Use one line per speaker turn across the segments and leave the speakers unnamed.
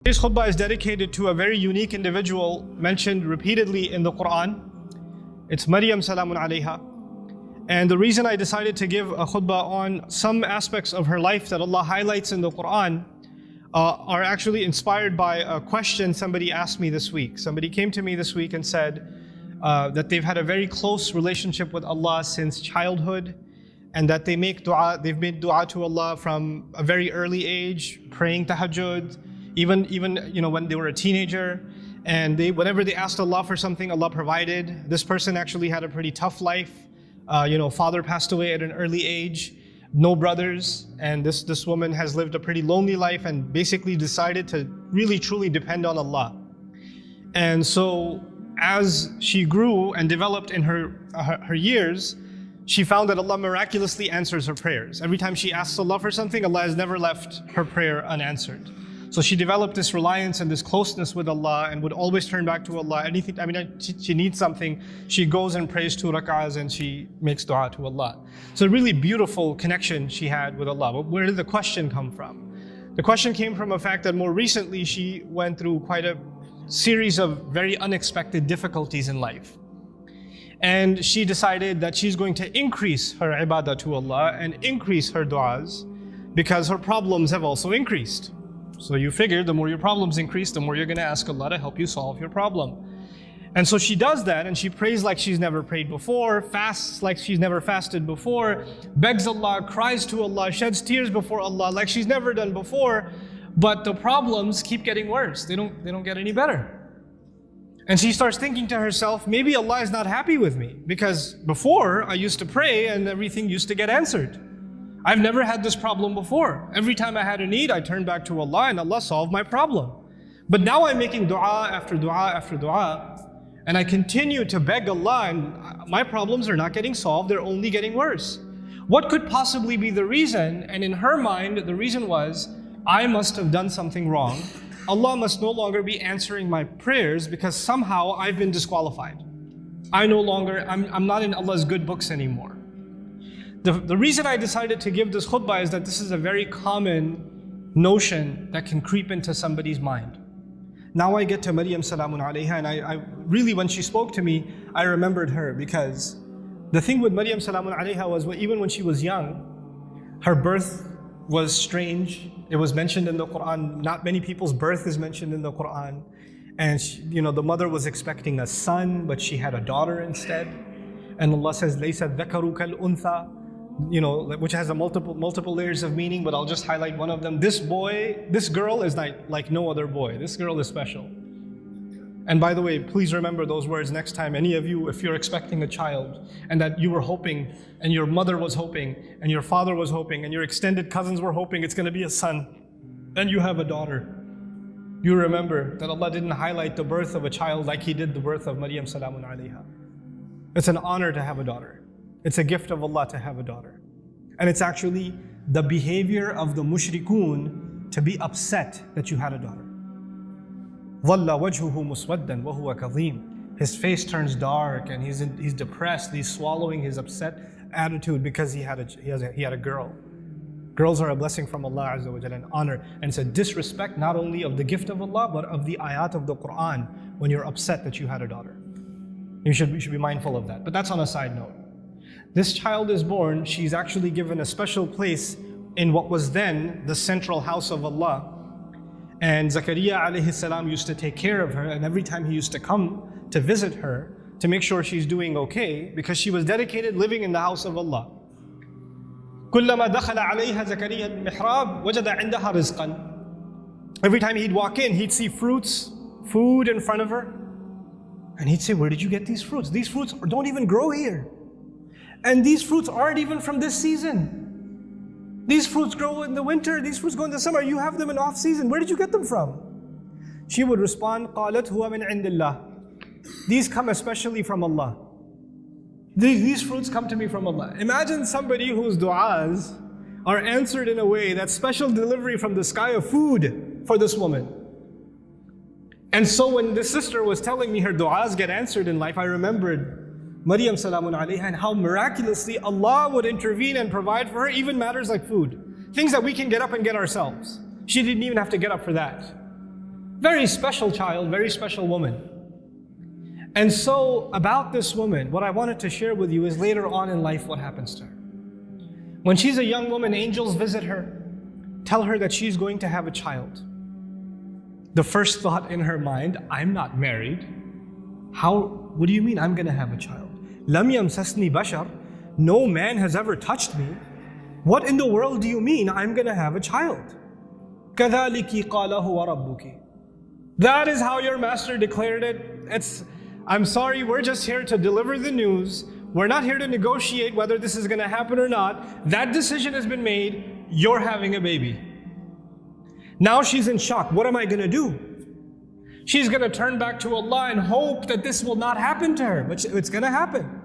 Today's khutbah is dedicated to a very unique individual mentioned repeatedly in the Quran. It's Maryam salamun alayha. And the reason I decided to give a khutbah on some aspects of her life that Allah highlights in the Quran are actually inspired by a question somebody asked me this week. Somebody came to me this week and said that they've had a very close relationship with Allah since childhood, and that they've made dua to Allah from a very early age, praying tahajjud, even when they were a teenager, and whenever they asked Allah for something, Allah provided. This person actually had a pretty tough life. Father passed away at an early age, no brothers, and this woman has lived a pretty lonely life and basically decided to really truly depend on Allah. And so as she grew and developed in her years, she found that Allah miraculously answers her prayers. Every time she asks Allah for something, Allah has never left her prayer unanswered. So she developed this reliance and this closeness with Allah and would always turn back to Allah. She needs something, she goes and prays 2 rak'ahs and she makes dua to Allah. So a really beautiful connection she had with Allah. But where did the question come from? The question came from a fact that more recently she went through quite a series of very unexpected difficulties in life. And she decided that she's going to increase her ibadah to Allah and increase her du'as because her problems have also increased. So you figure the more your problems increase, the more you're going to ask Allah to help you solve your problem. And so she does that, and she prays like she's never prayed before, fasts like she's never fasted before, begs Allah, cries to Allah, sheds tears before Allah like she's never done before. But the problems keep getting worse. They don't get any better. And she starts thinking to herself, maybe Allah is not happy with me because before I used to pray and everything used to get answered. I've never had this problem before. Every time I had a need, I turned back to Allah and Allah solved my problem. But now I'm making dua after dua after dua, and I continue to beg Allah and my problems are not getting solved, they're only getting worse. What could possibly be the reason? And in her mind, the reason was, I must have done something wrong. Allah must no longer be answering my prayers because somehow I've been disqualified. I'm not in Allah's good books anymore. The reason I decided to give this khutbah is that this is a very common notion that can creep into somebody's mind. Now I get to Maryam salamun alayha, and I really, when she spoke to me, I remembered her, because the thing with Maryam salamun alayha was even when she was young, her birth was strange. It was mentioned in the Quran. Not many people's birth is mentioned in the Quran. And the mother was expecting a son, but she had a daughter instead. And Allah says, "Laysa dhakaru kal untha," which has a multiple layers of meaning, but I'll just highlight one of them. This girl is like no other boy. This girl is special. And by the way, please remember those words next time, any of you, if you're expecting a child and that you were hoping, and your mother was hoping, and your father was hoping, and your extended cousins were hoping it's going to be a son, and you have a daughter. You remember that Allah didn't highlight the birth of a child like He did the birth of Maryam salamun alayha. It's an honor to have a daughter. It's a gift of Allah to have a daughter. And it's actually the behavior of the mushrikun to be upset that you had a daughter. ظَلَّ وَجْهُهُ مُسْوَدًّا وَهُوَ كَظِيمٌ. His face turns dark and he's depressed. He's swallowing his upset attitude because he had a girl. Girls are a blessing from Allah Azza wa Jalla, an honor. And it's a disrespect not only of the gift of Allah, but of the ayat of the Quran when you're upset that you had a daughter. You should be mindful of that. But that's on a side note. This child is born, she's actually given a special place in what was then the central house of Allah. And Zakaria alayhi salam used to take care of her, and every time he used to come to visit her to make sure she's doing okay, because she was dedicated living in the house of Allah. كُلَّمَا دَخَلَ عَلَيْهَا زَكَرِيَّا الْمِحْرَابِ وَجَدَ عِنْدَهَا رِزْقًا. Every time he'd walk in, he'd see fruits, food in front of her, and he'd say, "Where did you get these fruits? These fruits don't even grow here. And these fruits aren't even from this season. These fruits grow in the winter, these fruits grow in the summer. You have them in off season. Where did you get them from?" She would respond, قَالَتْ هُوَ مِنْ عِنْدِ اللَّهِ. These come especially from Allah. These fruits come to me from Allah. Imagine somebody whose du'as are answered in a way that's special delivery from the sky of food for this woman. And so when this sister was telling me her du'as get answered in life, I remembered Maryam salamun alayha and how miraculously Allah would intervene and provide for her, even matters like food. Things that we can get up and get ourselves. She didn't even have to get up for that. Very special child, very special woman. And so about this woman, what I wanted to share with you is later on in life what happens to her. When she's a young woman, angels visit her, tell her that she's going to have a child. The first thought in her mind, I'm not married. What do you mean I'm going to have a child? Lam yamsasni bashar. No man has ever touched me. What in the world do you mean I'm going to have a child? كَذَلِكِ قَالَ هُوَ رَبُّكِ. That is how your master declared it. I'm sorry, we're just here to deliver the news. We're not here to negotiate whether this is going to happen or not. That decision has been made. You're having a baby. Now she's in shock. What am I going to do? She's going to turn back to Allah and hope that this will not happen to her. But it's going to happen.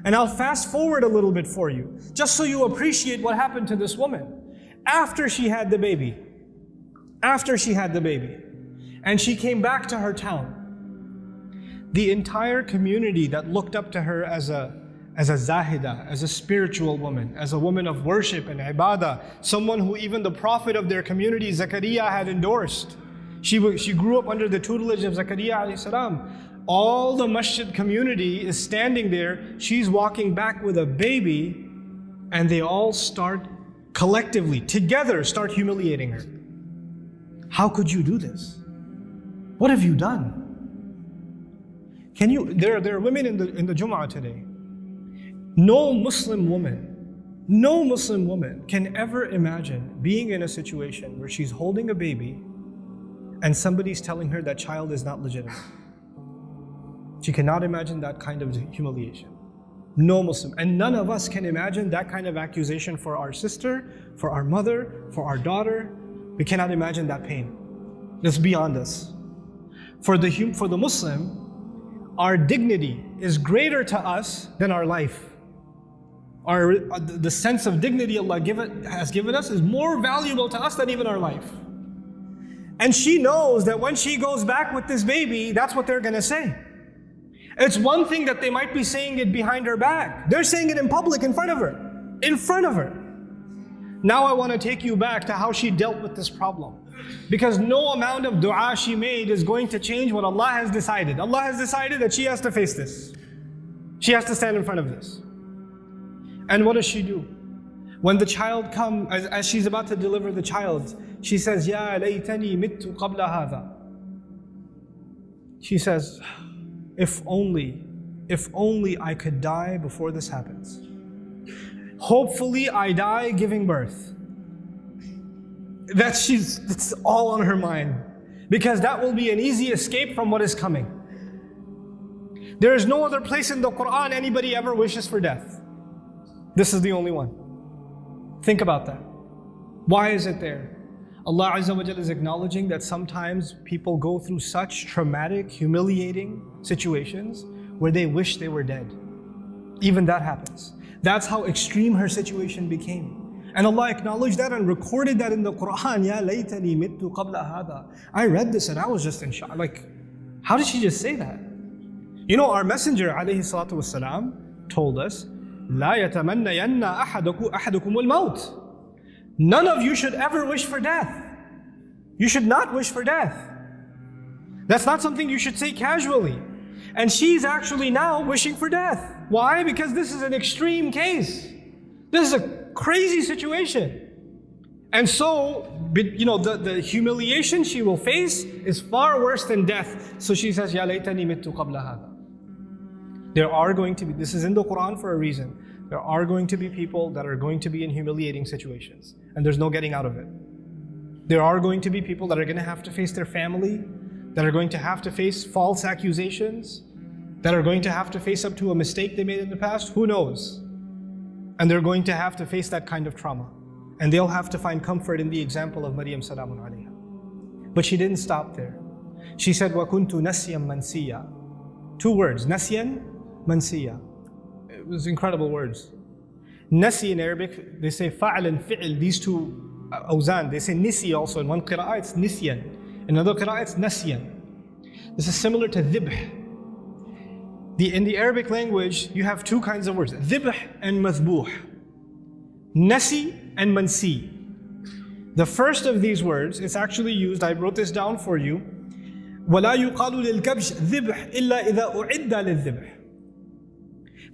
And I'll fast forward a little bit for you, just so you appreciate what happened to this woman. After she had the baby, and she came back to her town, the entire community that looked up to her as a zahida, as a spiritual woman, as a woman of worship and ibadah, someone who even the prophet of their community, Zakaria, had endorsed. She grew up under the tutelage of Zakaria alayhi salam. All the masjid community is standing there. She's walking back with a baby, and they all start collectively, together, start humiliating her. How could you do this? What have you done? There are women in the Jum'ah today. No Muslim woman can ever imagine being in a situation where she's holding a baby and somebody's telling her that child is not legitimate. She cannot imagine that kind of humiliation. No Muslim. And none of us can imagine that kind of accusation for our sister, for our mother, for our daughter. We cannot imagine that pain. It's beyond us. For the Muslim, our dignity is greater to us than our life. The sense of dignity Allah has given us is more valuable to us than even our life. And she knows that when she goes back with this baby, that's what they're going to say. It's one thing that they might be saying it behind her back. They're saying it in public in front of her. In front of her. Now I want to take you back to how she dealt with this problem. Because no amount of dua she made is going to change what Allah has decided. Allah has decided that she has to face this. She has to stand in front of this. And what does she do? When the child comes, as she's about to deliver the child, she says, Ya laytani mittu qabla hadha. She says, if only I could die before this happens. Hopefully I die giving birth. It's all on her mind. Because that will be an easy escape from what is coming. There is no other place in the Quran anybody ever wishes for death. This is the only one. Think about that. Why is it there? Allah Azza wa Jalla is acknowledging that sometimes people go through such traumatic, humiliating situations where they wish they were dead. Even that happens. That's how extreme her situation became. And Allah acknowledged that and recorded that in the Quran. Ya laytani mittu qabla hadha. I read this and I was just in shock. Like, how did she just say that? You know, our Messenger alayhi salatu wasalam told us, La yatamannayanna ahadukum al-maut. None of you should ever wish for death. You should not wish for death. That's not something you should say casually. And she's actually now wishing for death. Why? Because this is an extreme case. This is a crazy situation. And so, you know, the humiliation she will face is far worse than death. So she says, Ya laytani mittu qabla hadha. There are going to be, this is in the Quran for a reason. There are going to be people that are going to be in humiliating situations. And there's no getting out of it. There are going to be people that are going to have to face their family, that are going to have to face false accusations, that are going to have to face up to a mistake they made in the past. Who knows? And they're going to have to face that kind of trauma. And they'll have to find comfort in the example of Maryam salamun alayha. But she didn't stop there. She said, وَكُنْتُ نَسْيًا مَنْسِيًّا. 2 words, نَسْيًا, مَنْسِيًّا. It was incredible words. Nasi in Arabic, they say fa'al and fi'il, these two awzan. They say nisi also. In one qira'ah it's nisyan. In another qira'ah it's nasyan. This is similar to dhibh. In the Arabic language, you have 2 kinds of words, dhibh and mathbuh. Nasi and mansi. The first of these words is actually used, I wrote this down for you. وَلَا يُقَالُ لِلْكَبْشِ ذِبْحْ إِلَّا إِذَا أُعِدَّ لِلذِّبْحِ.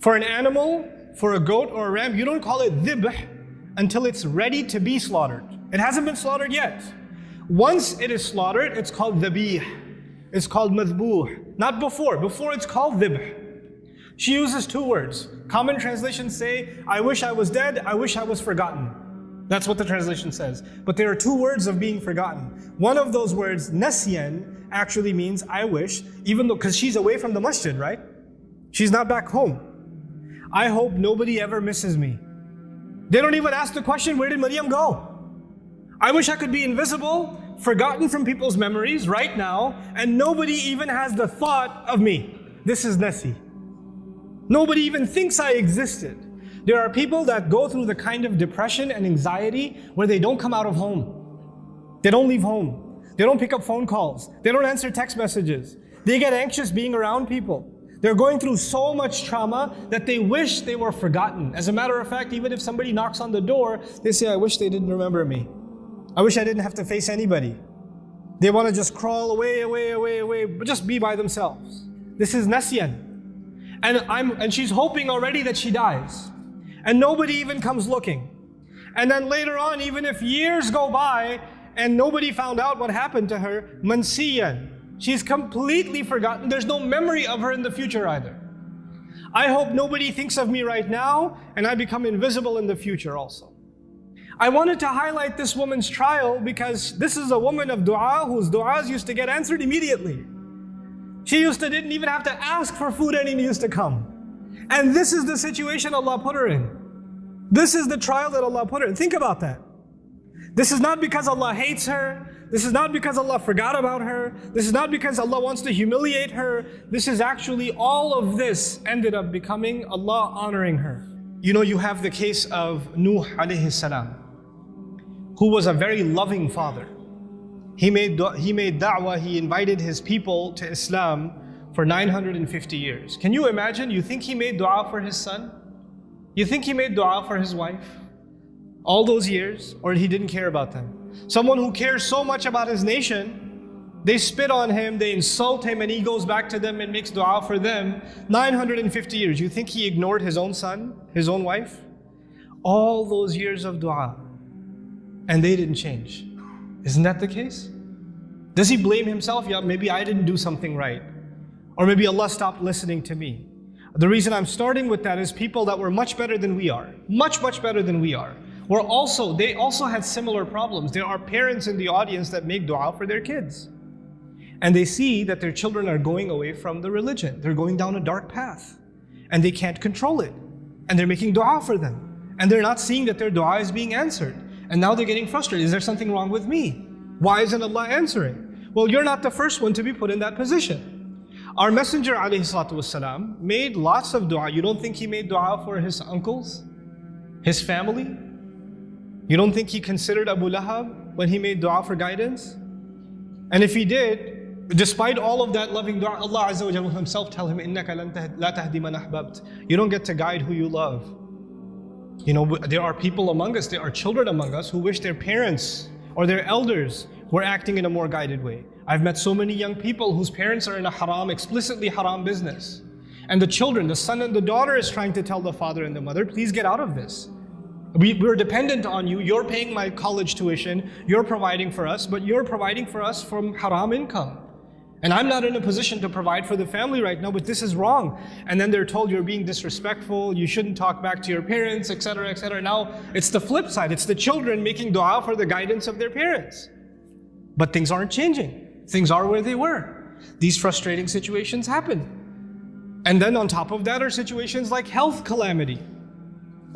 For an animal, for a goat or a ram, you don't call it dhibh until it's ready to be slaughtered. It hasn't been slaughtered yet. Once it is slaughtered, it's called dhabih. It's called madhbuh. Not before. Before it's called dhibh. She uses two words. Common translations say, I wish I was dead, I wish I was forgotten. That's what the translation says. But there are two words of being forgotten. One of those words, nasyan, actually means I wish, even though, because she's away from the masjid, right? She's not back home. I hope nobody ever misses me. They don't even ask the question, where did Maryam go? I wish I could be invisible, forgotten from people's memories right now, and nobody even has the thought of me. This is nasi. Nobody even thinks I existed. There are people that go through the kind of depression and anxiety where they don't come out of home. They don't leave home. They don't pick up phone calls. They don't answer text messages. They get anxious being around people. They're going through so much trauma that they wish they were forgotten. As a matter of fact, even if somebody knocks on the door, they say, I wish they didn't remember me. I wish I didn't have to face anybody. They want to just crawl away, but just be by themselves. This is nasyan. And she's hoping already that she dies. And nobody even comes looking. And then later on, even if years go by and nobody found out what happened to her, mansiyan. She's completely forgotten. There's no memory of her in the future either. I hope nobody thinks of me right now and I become invisible in the future also. I wanted to highlight this woman's trial because this is a woman of dua whose duas used to get answered immediately. She didn't even have to ask for food and it used to come. And this is the situation Allah put her in. This is the trial that Allah put her in. Think about that. This is not because Allah hates her. This is not because Allah forgot about her. This is not because Allah wants to humiliate her. This is actually all of this ended up becoming Allah honoring her. You know, you have the case of Nuh alayhi salam, who was a very loving father. He made da'wah, he invited his people to Islam for 950 years. Can you imagine? You think he made dua for his son? You think he made dua for his wife? All those years, or he didn't care about them? Someone who cares so much about his nation, they spit on him, they insult him, and he goes back to them and makes dua for them. 950 years. You think he ignored his own son, his own wife? All those years of dua, and they didn't change. Isn't that the case? Does he blame himself? Yeah, maybe I didn't do something right. Or maybe Allah stopped listening to me. The reason I'm starting with that is people that were much better than we are, much better than we are, they also had similar problems. There are parents in the audience that make dua for their kids. And they see that their children are going away from the religion. They're going down a dark path. And they can't control it. And they're making dua for them. And they're not seeing that their dua is being answered. And now they're getting frustrated. Is there something wrong with me? Why isn't Allah answering? Well, you're not the first one to be put in that position. Our Messenger ﷺ made lots of dua. You don't think he made dua for his uncles? His family? You don't think he considered Abu Lahab when he made dua for guidance? And if he did, despite all of that loving dua, Allah Azza wa Jalla himself tell him, إِنَّكَ لَا تَهْدِي مَنْ أَحْبَبْتَ. You don't get to guide who you love. You know, there are people among us, there are children among us who wish their parents or their elders were acting in a more guided way. I've met so many young people whose parents are in a haram, explicitly haram business. And the children, the son and the daughter is trying to tell the father and the mother, please get out of this. We're dependent on you. You're paying my college tuition. You're providing for us, but you're providing for us from haram income. And I'm not in a position to provide for the family right now, but this is wrong. And then they're told you're being disrespectful, you shouldn't talk back to your parents, etc., etc. Now, it's the flip side. It's the children making dua for the guidance of their parents. But things aren't changing. Things are where they were. These frustrating situations happen. And then on top of that are situations like health calamity.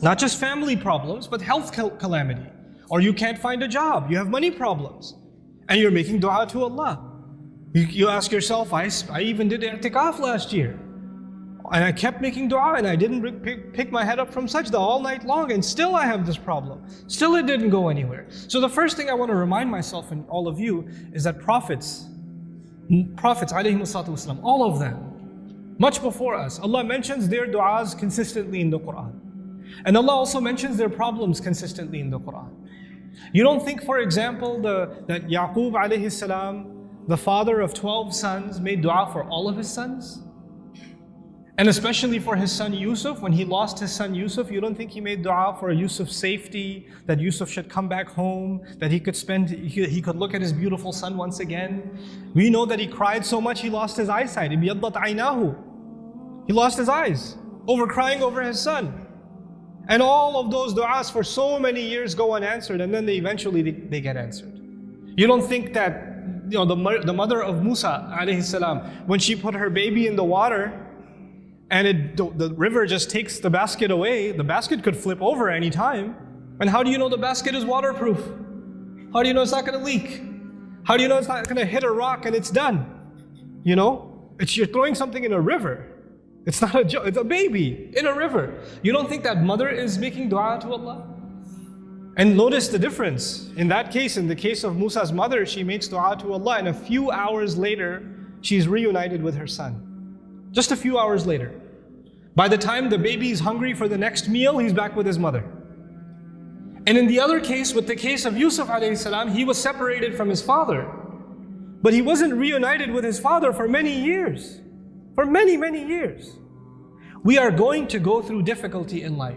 Not just family problems, but health calamity. Or you can't find a job, you have money problems. And you're making dua to Allah. You ask yourself, I even did i'tikaf last year. And I kept making dua and I didn't pick my head up from sajda all night long, and still I have this problem. Still it didn't go anywhere. So the first thing I want to remind myself and all of you is that prophets ﷺ, all of them, much before us, Allah mentions their du'as consistently in the Quran. And Allah also mentions their problems consistently in the Quran. You don't think, for example, that Yaqub alayhi salam, the father of 12 sons, made dua for all of his sons? And especially for his son Yusuf, when he lost his son Yusuf, you don't think he made dua for Yusuf's safety, that Yusuf should come back home, that he could look at his beautiful son once again? We know that he cried so much he lost his eyesight. He lost his eyes over crying over his son. And all of those du'as for so many years go unanswered, and then eventually they get answered. You don't think that the mother of Musa alayhi salam, when she put her baby in the water, and the river just takes the basket away, the basket could flip over any time. And how do you know the basket is waterproof? How do you know it's not going to leak? How do you know it's not going to hit a rock and it's done? You're throwing something in a river. It's not a joke, it's a baby in a river. You don't think that mother is making dua to Allah? And notice the difference. In that case, in the case of Musa's mother, she makes dua to Allah, and a few hours later, she's reunited with her son. Just a few hours later. By the time the baby is hungry for the next meal, he's back with his mother. And in the other case, with the case of Yusuf alayhi salam, he was separated from his father. But he wasn't reunited with his father for many years. For many, many years. We are going to go through difficulty in life.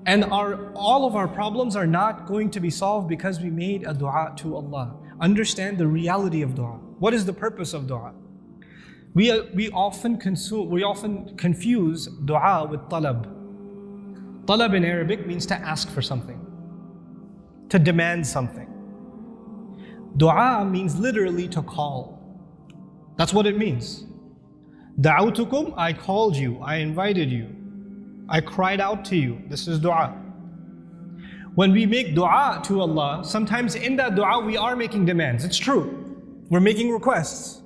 And all of our problems are not going to be solved because we made a dua to Allah. Understand the reality of dua. What is the purpose of dua? We often confuse dua with talab. Talab in Arabic means to ask for something, to demand something. Dua means literally to call. That's what it means. Da'awtukum, I called you, I invited you, I cried out to you. This is dua. When we make dua to Allah, sometimes in that dua we are making demands. It's true. We're making requests.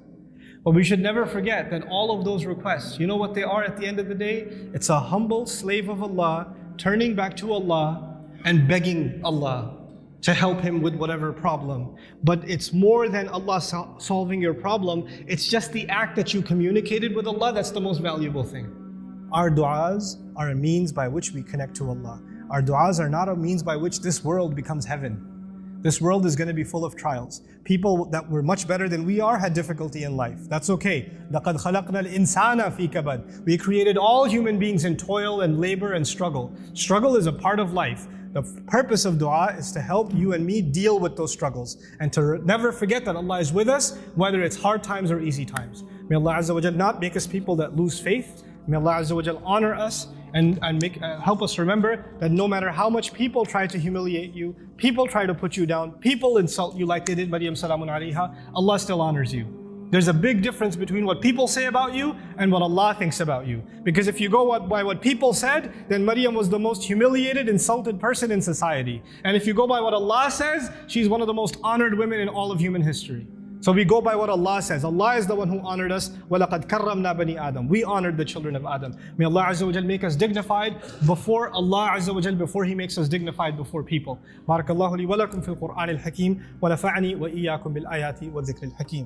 But we should never forget that all of those requests, you know what they are at the end of the day? It's a humble slave of Allah turning back to Allah and begging Allah to help him with whatever problem. But it's more than Allah solving your problem. It's just the act that you communicated with Allah that's the most valuable thing. Our du'as are a means by which we connect to Allah. Our du'as are not a means by which this world becomes heaven. This world is going to be full of trials. People that were much better than we are had difficulty in life. That's okay. لَقَدْ خَلَقْنَا الْإِنسَانَ فِي كَبَدٍ. We created all human beings in toil and labor and struggle. Struggle is a part of life. The purpose of dua is to help you and me deal with those struggles and to never forget that Allah is with us, whether it's hard times or easy times. May Allah Azza wa Jal not make us people that lose faith. May Allah Azza wa Jal honor us and help us remember that no matter how much people try to humiliate you, people try to put you down, people insult you like they did Maryam salamun alayha, Allah still honors you. There's a big difference between what people say about you and what Allah thinks about you. Because if you go by what people said, then Maryam was the most humiliated, insulted person in society. And if you go by what Allah says, she's one of the most honored women in all of human history. So we go by what Allah says. Allah is the one who honored us. وَلَقَدْ كَرَّمْنَا بَنِي آدَمَ. We honored the children of Adam. May Allah Azza wa Jal make us dignified before Allah Azza wa Jal, before He makes us dignified before people. بارك الله لي ولكم في القرآن الحكيم ونفعني وإياكم بالآيات والذكر الحكيم.